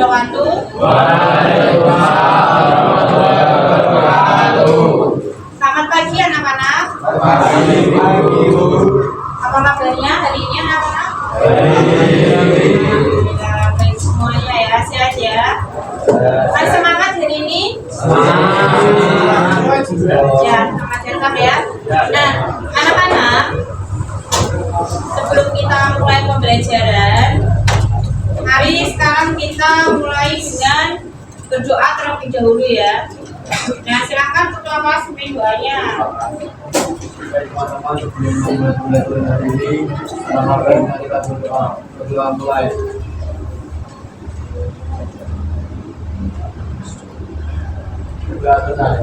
wabarakatuh. Waalaikumsalam warahmatullahi wabarakatuh. Selamat pagi anak-anak. Pagi, Ibu. Apa kabarnya hari ini anak-anak? Ya, baik semuanya ya, sehat ya. Masih semangat hari ini? Semangat. Ya, semangat tetap ya. Nah, anak-anak, sebelum kita mulai pembelajaran, mari sekarang kita mulai dengan berdoa terlebih dahulu ya. Nah, silakan ketua kelas pimpin doanya. Teman-teman, sebelum memulai pembelajaran hari ini, mari kita berdoa mulai. Berdoa tenang.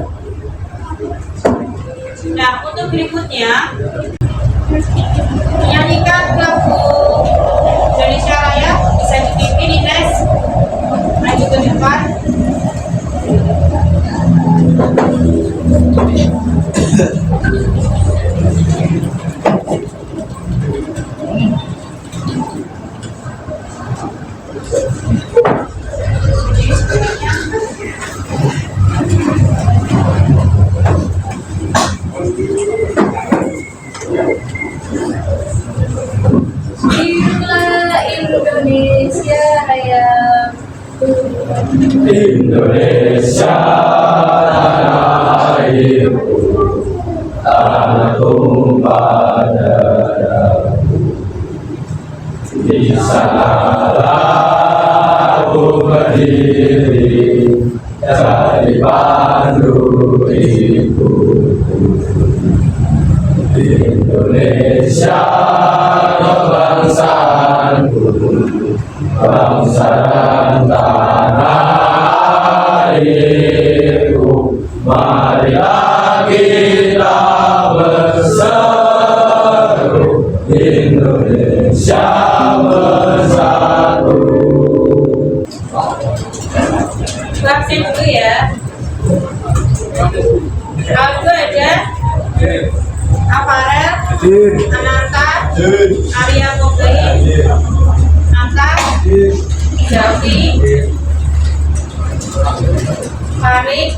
Nah, untuk berikutnya menyanyikan lagu Indonesia Raya bisa dipimpin Ines maju ke depan. Indonesia Raya. Indonesia tanah airku, tanah tumpah darahku. Di sanalah aku berdiri, jadi pandu ibuku. Indonesia kebangsaanku, bangsa dan tanah airku. Marilah kita berseru, Indonesia bersatu. Absen dulu ya. Aldo ada, Aparel, Ananta, Arya Mugli, Nanta, Javi, Farid,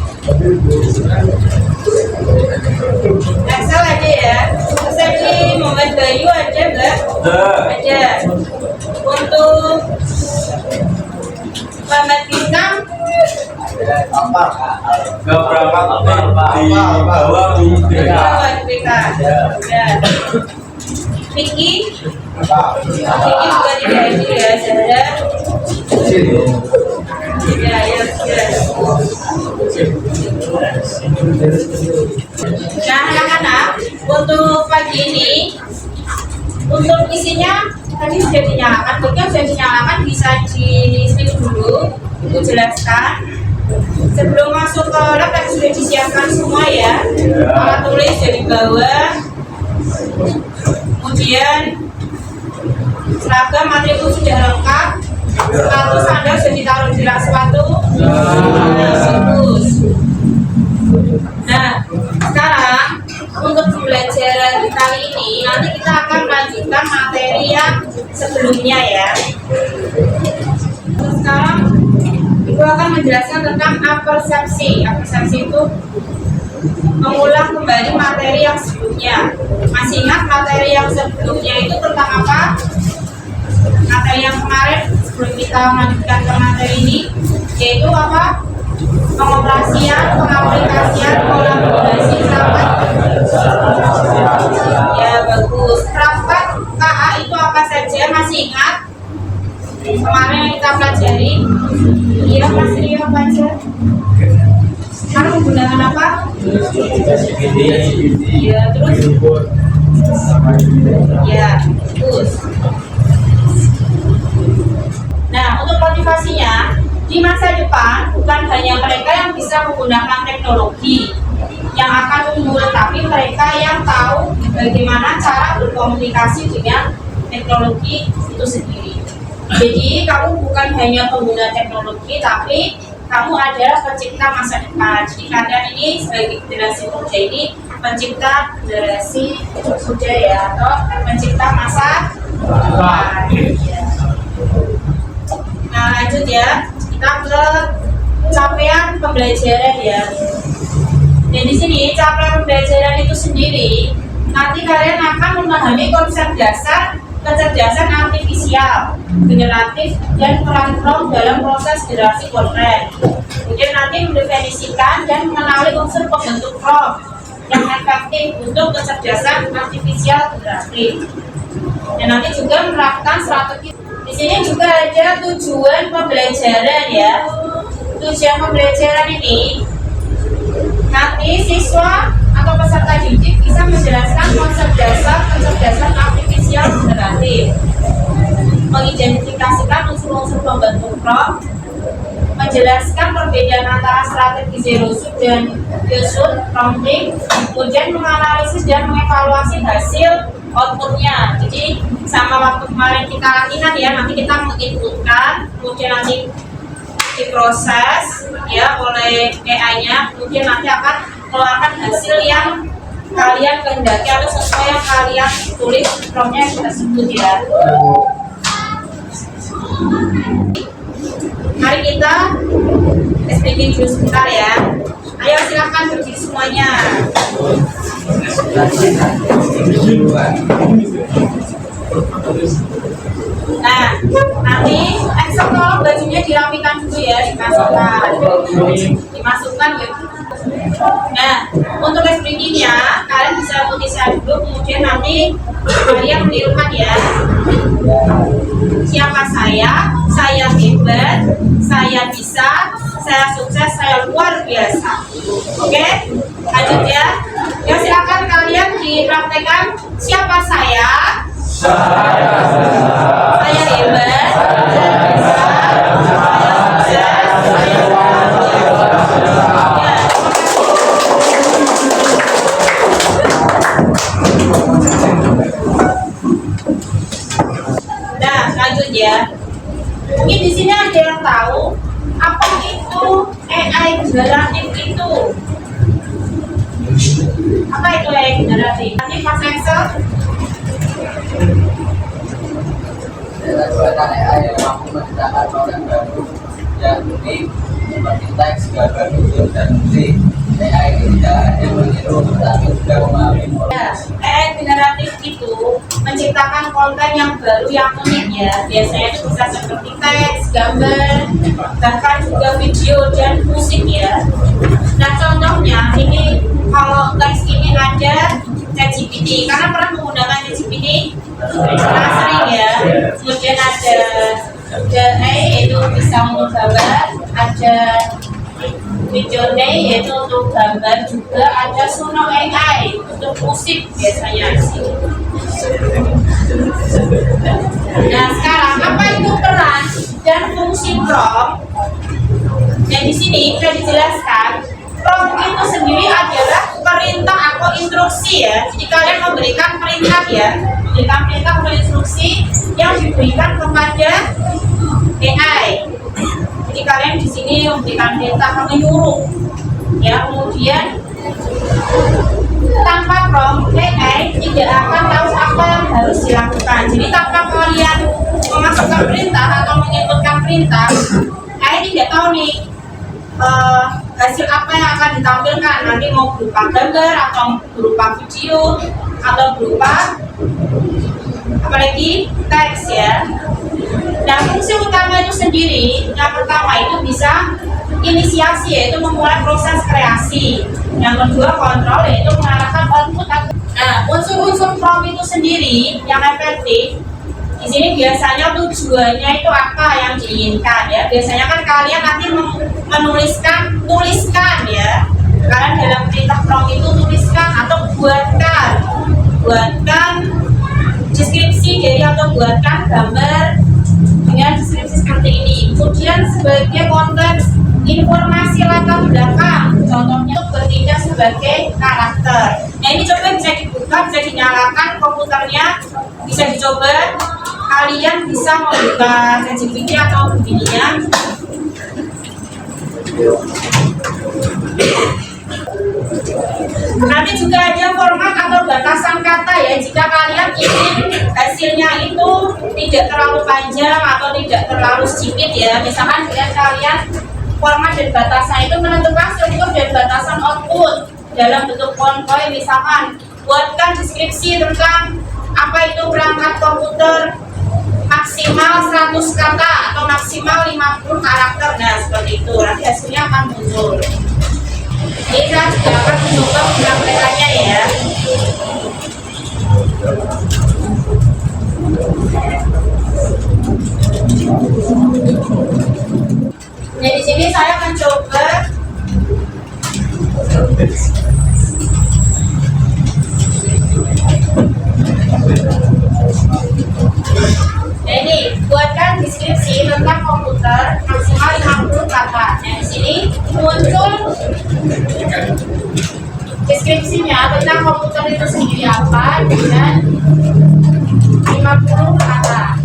Excel ada ya. Excel di Muhammad Bayu ada enggak? Ada. Untuk Muhammad Bintang Gak berangkat di bawah di BK. Ya. Vicky juga tidak hadir ya, Zara. Ya, ya, ya. Nah, anak-anak, untuk pagi ini, untuk isinya tadi sudah dinyalakan, bukan sudah dinyalakan, bisa di sini dulu, Ibu jelaskan. Sebelum masuk ke lab tadi sudah disiapkan semua ya, alat tulis dari bawah, kemudian seragam matriku sudah lengkap, sepatu sandal sudah ditaruh di rak sepatu, bagus. Nah, sekarang untuk pembelajaran kali ini nanti kita akan melanjutkan materi yang sebelumnya ya. Sekarang Ibu akan menjelaskan tentang apersepsi. Apersepsi itu mengulang kembali materi yang sebelumnya. Masih ingat materi yang sebelumnya itu tentang apa? Materi yang kemarin sebelum kita melanjutkan ke materi ini yaitu apa? Pengoperasian, pengaplikasian, kolaborasi, rapat. Ya bagus. Rapat KA itu apa saja? Masih ingat? Kemarin yang kita pelajari. Iya, Mas Rio baca. Sekarang menggunakan apa? Iya, terus? Ya, terus. Nah, untuk motivasinya, di masa depan bukan hanya mereka yang bisa menggunakan teknologi yang akan unggul, tapi mereka yang tahu bagaimana cara berkomunikasi dengan teknologi itu sendiri. Jadi kamu bukan hanya pengguna teknologi, tapi kamu adalah pencipta masa depan. Jadi kalian ini sebagai generasi muda ini pencipta generasi muda ya, atau pencipta masa depan. Nah lanjut ya, kita ke capaian pembelajaran ya. Dan di sini capaian pembelajaran itu sendiri nanti kalian akan memahami konsep dasar kecerdasan artifisial, generatif, dan peran prompt dalam proses generasi konten. Kemudian nanti mendefinisikan dan mengenali unsur pembentuk prompt yang efektif untuk kecerdasan artifisial generatif. Dan nanti juga menerapkan strategi. Di sini juga ada tujuan pembelajaran ya. Tujuan pembelajaran ini nanti siswa atau peserta didik bisa menjelaskan konsep dasar kecerdasan artifisial generatif, mengidentifikasikan unsur-unsur pembentuk prompt, menjelaskan perbedaan antara strategi zero shoot dan kill shoot prompting, kemudian menganalisis dan mengevaluasi hasil outputnya. Jadi sama waktu kemarin kita latihan ya, nanti kita menginputkan, kemudian nanti diproses ya oleh AI-nya, kemudian nanti akan keluarkan hasil yang kalian kehendaki atau sesuai yang kalian tulis promptnya tersebut ya. Mari kita speaking dulu sebentar ya. Ayo silakan berdiri semuanya. Nah, nanti Excel tolong bajunya dirapikan dulu ya, dimasukkan gitu. Nah, untuk speakingnya kalian bisa tuliskan dulu, kemudian nanti kalian menirukan ya. Siapa saya hebat, saya bisa, saya sukses, saya luar biasa. Oke, lanjut ya. Ya silakan kalian dipraktekkan. Siapa saya hebat, saya bisa, saya sukses, saya luar biasa. Nah, lanjut ya. Mungkin di sini ada yang tahu apa itu AI generatif itu? Apa itu AI generatif? Nanti Mas Excel. Buatan AI yang mampu menciptakan konten baru yang unik seperti teks, gambar, video, dan musik. AI ini tidak hanya meniru, tetapi juga memahami Ya, AI generatif itu menciptakan konten yang baru yang unik ya. Biasanya itu bisa seperti teks, gambar, bahkan juga video dan musik ya. Nah contohnya ini kalau teks ini ada ChatGPT, karena pernah menggunakan ChatGPT pernah sering ya. Kemudian ada AI yaitu bisa untuk gambar, ada Midjourney yaitu untuk gambar, juga ada Suno AI untuk musik biasanya sih. Nah sekarang apa itu peran dan fungsi prompt? Dan di sini sudah dijelaskan prompt itu sendiri adalah perintah atau instruksi ya. Jadi kalian memberikan perintah ya, memberikan perintah atau instruksi yang diberikan kepada AI. Jadi kalian di sini memberikan perintah, menyuruh ya. Kemudian tanpa prompt AI tidak akan tahu apa yang harus dilakukan. Jadi tanpa kalian memasukkan perintah atau menginputkan perintah, AI tidak tahu nih hasil apa yang akan ditampilkan, nanti mau berupa gambar atau berupa video atau berupa apalagi teks ya. Nah fungsi utama itu sendiri yang pertama itu bisa inisiasi yaitu memulai proses kreasi, yang kedua kontrol yaitu mengarahkan output. Nah unsur-unsur prompt itu sendiri yang efektif di sini biasanya tujuannya itu apa yang diinginkan ya. Biasanya kan kalian nanti tuliskan ya. Kalian dalam perintah prompt itu tuliskan atau buatkan deskripsi dari atau buatkan gambar dengan deskripsi seperti ini. Kemudian sebagai konten informasi latar belakang, contohnya untuk bertindak sebagai karakter. Nah ini coba bisa dibuka, bisa dinyalakan komputernya, bisa dicoba. Kalian bisa membuka ChatGPT atau begininya. Nanti juga ada format atau batasan kata ya. Jika kalian ingin hasil hasilnya itu tidak terlalu panjang atau tidak terlalu sedikit ya. Misalkan kalian format dan batasan itu menentukan struktur dan batasan output dalam bentuk PowerPoint. Misalkan buatkan deskripsi tentang apa itu perangkat komputer maksimal 100 kata atau maksimal 50 karakter. Nah seperti itu, nanti hasilnya akan muncul. Ini saya juga akan mencoba mempraktekannya ya. Nah di sini saya mencoba nah ini buatkan deskripsi tentang komputer maksimal 50 kata. Nah di sini muncul deskripsinya tentang komputer itu sendiri apa dengan 50 kata.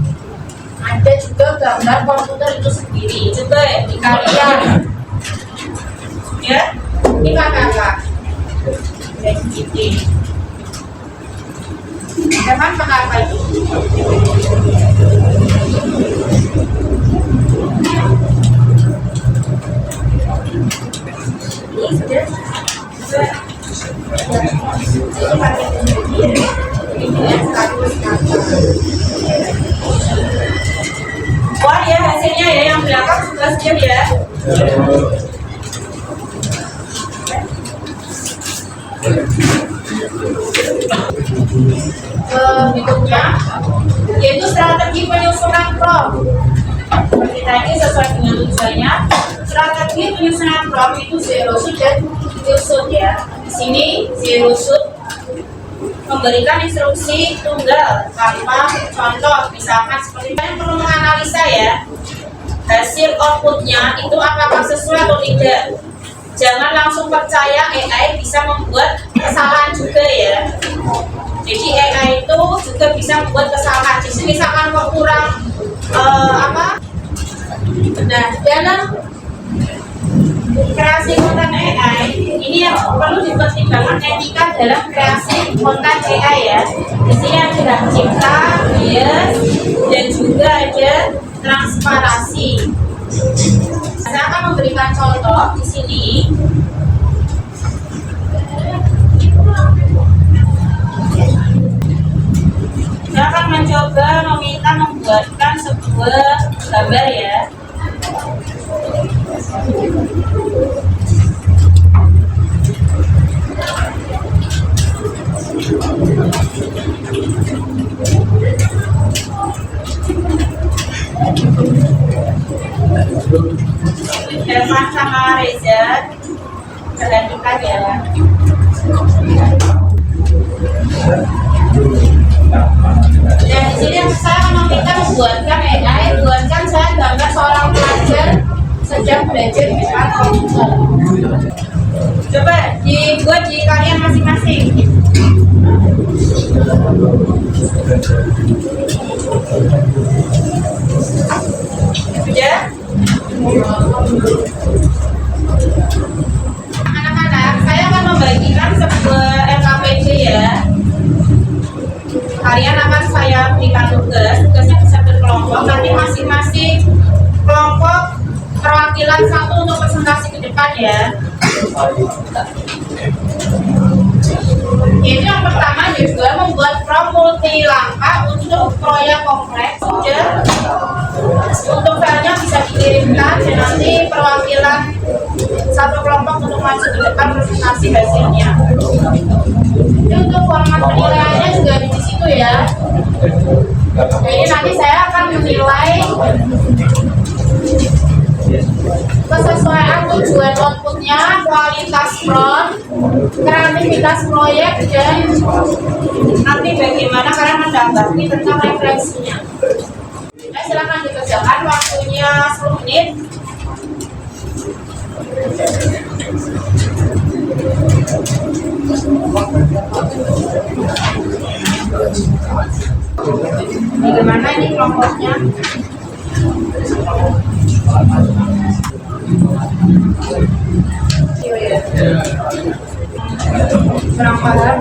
Ada juga gambar komputer itu sendiri. Coba dikalian ya, ini kakak ini teman pakai apa itu? Wah ya hasilnya ya, yang belakang sudah siap ya. Berikutnya yaitu strategi penyusunan prompt. Kita ini sesuai dengan tujuannya. Strategi penyusunan prompt itu zero shoot dan kill shoot ya. Di sini zero shoot memberikan instruksi tunggal tanpa contoh. Misalkan seperti yang perlu menganalisa ya, hasil outputnya itu apakah sesuai atau tidak. Jangan langsung percaya AI bisa membuat kesalahan juga ya. Jadi AI itu juga bisa membuat kesalahan. Jadi misalkan kok kurang nah dalam kreasi konten AI ini yang perlu dipertimbangkan etika dalam kreasi konten AI ya. Di sini ada hak cipta, bias, dan juga ada transparansi. Saya akan memberikan contoh di sini. Saya akan mencoba meminta membuatkan sebuah gambar ya. Herman sama Reza perhatikan ya. Dan di sini saya meminta membuatkan AI, buatkan saya gambar seorang pelajar sedang belajar di depan komputer. Coba dibuat di kalian masing-masing. Ya. Anak-anak, saya akan membagikan sebuah LKPD ya. Kalian akan saya berikan tugasnya bisa berkelompok. Nanti masing-masing kelompok perwakilan satu untuk presentasi ke depan ya. Jadi yang pertama juga membuat prompt multi langkah untuk proyek kompleks. Sudah untuk filenya bisa dikirimkan dan nanti perwakilan satu kelompok untuk maju ke depan presentasi hasilnya. Jadi untuk format penilaiannya juga di situ ya. Jadi nanti saya akan menilai kesesuaian tujuan outputnya, kualitas prompt, kreativitas proyek, dan nanti bagaimana kalian mendapati tentang referensinya. Silakan dikerjakan, waktunya 10 menit. Bagaimana ini kelompoknya? Kurang paham?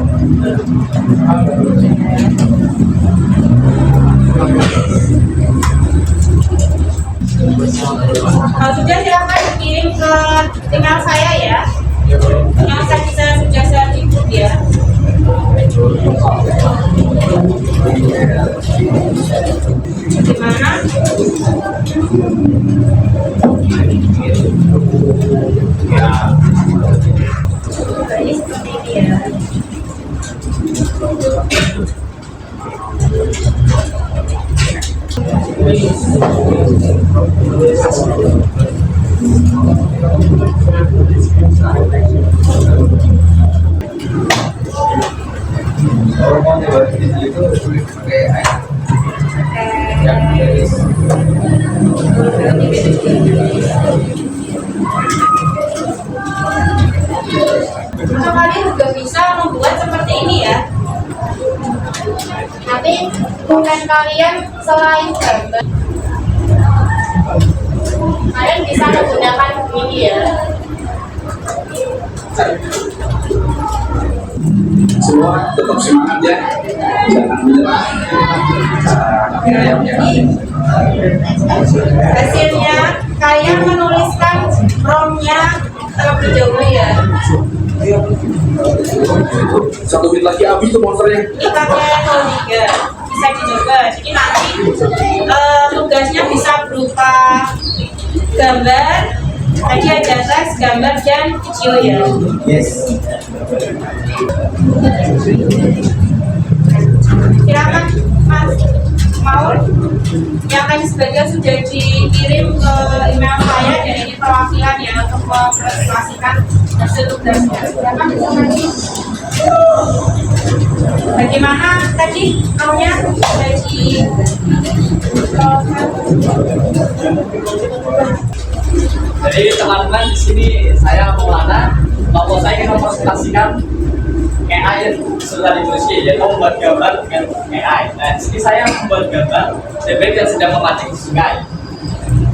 Kalau sudah silakan dikirim ke email saya ya. Email saya sudah saya input ya. Gimana? Ini seperti ini ya. Kalau mau nyoba itu pakai air yang iris. Atau kalian juga bisa membuat seperti ini ya. Tapi konten kalian selain gambar, kalian bisa menggunakan ini ya. Semua tetap semangat ya, jangan menyerah. Hasilnya kalian menuliskan promnya terlebih dahulu ya. 1 menit lagi habis tuh monsternya. Ini pakai Koliga, bisa dicoba. Jadi nanti tugasnya bisa berupa gambar, tadi ada teks, gambar dan video ya. Yes. Silakan Mas Maul, yang tadi sebagian sudah dikirim ke email saya dan ini perwakilan ya untuk mempresentasikan hasil tugasnya. Silakan disampaikan. Bagaimana tadi maunya dari Jadi teman-teman di sini saya Maulana, bahwa saya ingin mempresentasikan AI sudah ditulisnya, yaitu membuat gambar dengan AI. Nah, di sini saya membuat gambar bebek yang sedang memancing di sungai.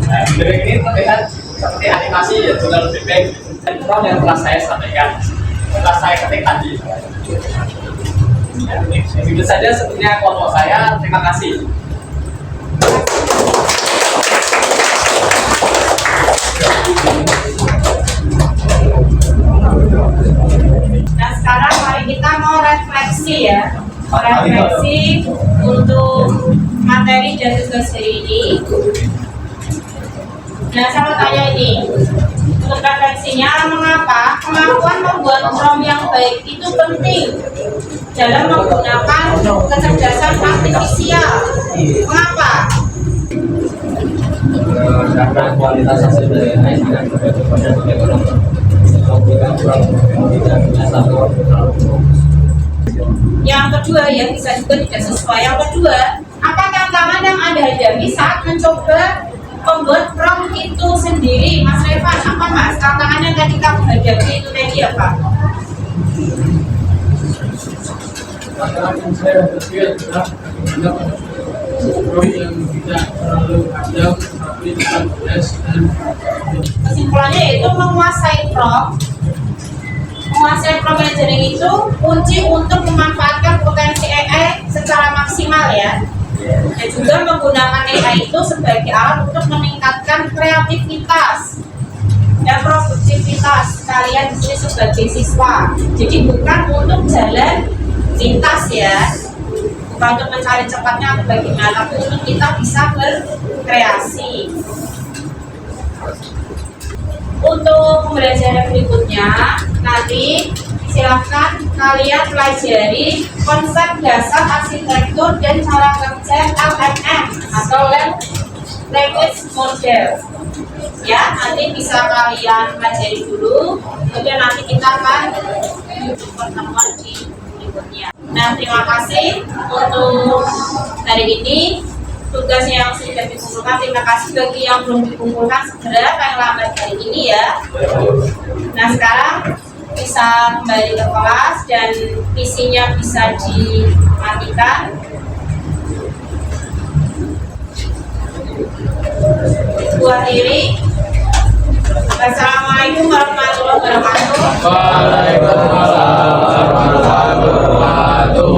Nah, bebek ini terlihat seperti animasi ya, tulang bebek dan prompt yang telah saya sampaikan, telah saya ketik tadi. Ya, itu saja sebetulnya kelompok saya. Terima kasih. Nah sekarang mari kita mau refleksi ya, refleksi untuk materi dan tugas hari ini. Nah saya mau tanya ini, untuk refleksinya mengapa kemampuan membuat prompt yang baik itu penting dalam menggunakan kecerdasan artifisial? Mengapa? Karena kualitas hasil dari AI sangat berbeda pada developer. Yang kedua ya bisa juga tidak sesuai. Yang kedua, apa tantangan yang Anda hadapi saat mencoba membuat prompt itu sendiri, Mas Revan? Apa Mas tantangannya ketika menghadapi itu tadi apa? Tantangan yang saya hadapi adalah prompt yang tidak terlalu panjang tapi tetap jelas dan Kesimpulannya yaitu menguasai prompt. Menguasai prompt engineering itu kunci untuk memanfaatkan potensi AI secara maksimal ya. Dan juga menggunakan AI itu sebagai alat untuk meningkatkan kreativitas dan produktivitas kalian di sini sebagai siswa. Jadi bukan untuk jalan pintas ya, bukan untuk mencari cepatnya atau bagaimana, tapi untuk kita bisa berkreasi. Untuk pembelajaran berikutnya, nanti silahkan kalian pelajari konsep dasar arsitektur dan cara kerja LLM atau Language Model. Ya, nanti bisa kalian pelajari dulu, kemudian nanti kita akan pertemuan di berikutnya. Nah, terima kasih untuk hari ini. Tugasnya yang sudah dikumpulkan, terima kasih. Bagi yang belum dikumpulkan segera paling lambat hari ini ya. Nah sekarang bisa kembali ke kelas dan PC-nya bisa dimatikan. Buat diri. Wassalamualaikum warahmatullahi wabarakatuh. Waalaikumsalam warahmatullahi wabarakatuh.